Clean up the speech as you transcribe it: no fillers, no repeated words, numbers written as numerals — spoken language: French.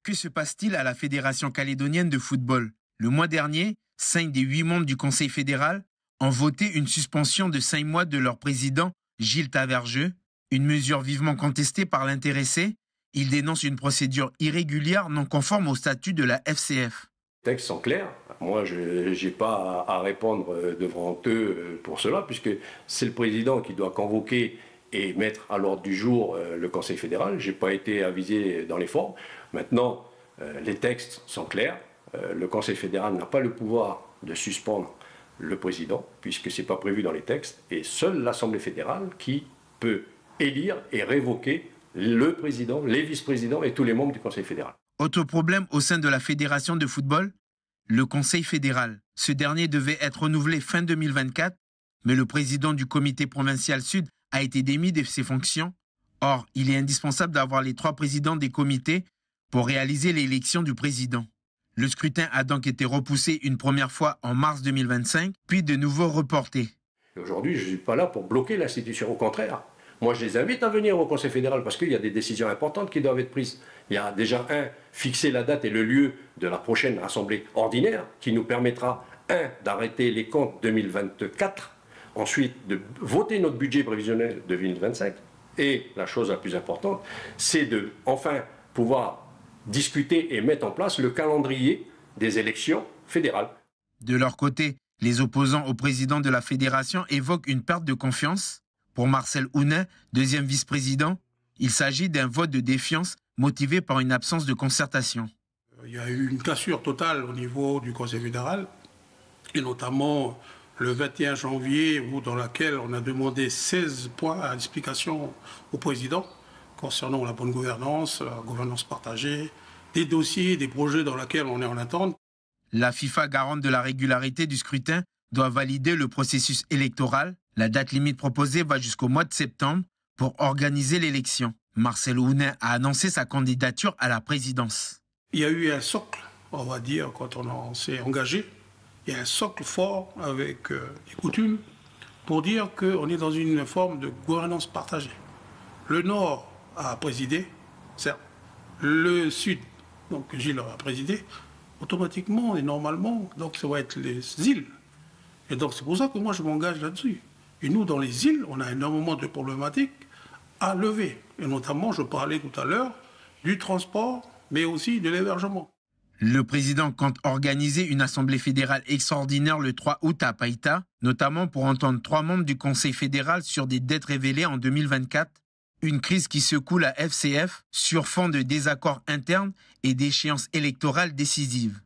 Que se passe-t-il à la Fédération calédonienne de football? Le mois dernier, 5 des 8 membres du Conseil fédéral ont voté une suspension de 5 mois de leur président, Gilles Tavergeux, une mesure vivement contestée par l'intéressé. Il dénonce une procédure irrégulière non conforme au statut de la FCF. Les textes sont clairs. Moi, je n'ai pas à répondre devant eux pour cela, puisque c'est le président qui doit convoquer et mettre à l'ordre du jour le Conseil fédéral. Je n'ai pas été avisé dans les formes. Maintenant, les textes sont clairs. Le Conseil fédéral n'a pas le pouvoir de suspendre le président, puisque ce n'est pas prévu dans les textes, et seule l'Assemblée fédérale qui peut élire et révoquer le président, les vice-présidents et tous les membres du Conseil fédéral. Autre problème au sein de la Fédération de football, le Conseil fédéral. Ce dernier devait être renouvelé fin 2024, mais le président du comité provincial sud a été démis de ses fonctions. Or, il est indispensable d'avoir les 3 présidents des comités pour réaliser l'élection du président. Le scrutin a donc été repoussé une première fois en mars 2025, puis de nouveau reporté. Aujourd'hui, je ne suis pas là pour bloquer l'institution, au contraire. Moi, je les invite à venir au Conseil fédéral parce qu'il y a des décisions importantes qui doivent être prises. Il y a déjà, fixer la date et le lieu de la prochaine assemblée ordinaire qui nous permettra, d'arrêter les comptes 2024, ensuite de voter notre budget prévisionnel de 2025. Et la chose la plus importante, c'est de enfin pouvoir discuter et mettre en place le calendrier des élections fédérales. De leur côté, les opposants au président de la fédération évoquent une perte de confiance. Pour Marcel Hounin, deuxième vice-président, il s'agit d'un vote de défiance motivé par une absence de concertation. Il y a eu une cassure totale au niveau du Conseil fédéral, et notamment le 21 janvier, dans laquelle on a demandé 16 points à l'explication au président concernant la bonne gouvernance, la gouvernance partagée, des dossiers, des projets dans lesquels on est en attente. La FIFA, garante de la régularité du scrutin, doit valider le processus électoral. La date limite proposée va jusqu'au mois de septembre pour organiser l'élection. Marcel Hounin a annoncé sa candidature à la présidence. Il y a eu un socle, on va dire, quand on s'est engagé. Il y a un socle fort avec les coutumes pour dire qu'on est dans une forme de gouvernance partagée. Le Nord a présidé, certes. Le Sud, donc Gilles a présidé, automatiquement et normalement, donc ça va être les îles. Et donc c'est pour ça que moi je m'engage là-dessus. Et nous, dans les îles, on a énormément de problématiques à lever. Et notamment, je parlais tout à l'heure du transport, mais aussi de l'hébergement. Le président compte organiser une assemblée fédérale extraordinaire le 3 août à Païta, notamment pour entendre 3 membres du Conseil fédéral sur des dettes révélées en 2024, une crise qui secoue la FCF sur fond de désaccords internes et d'échéances électorales décisives.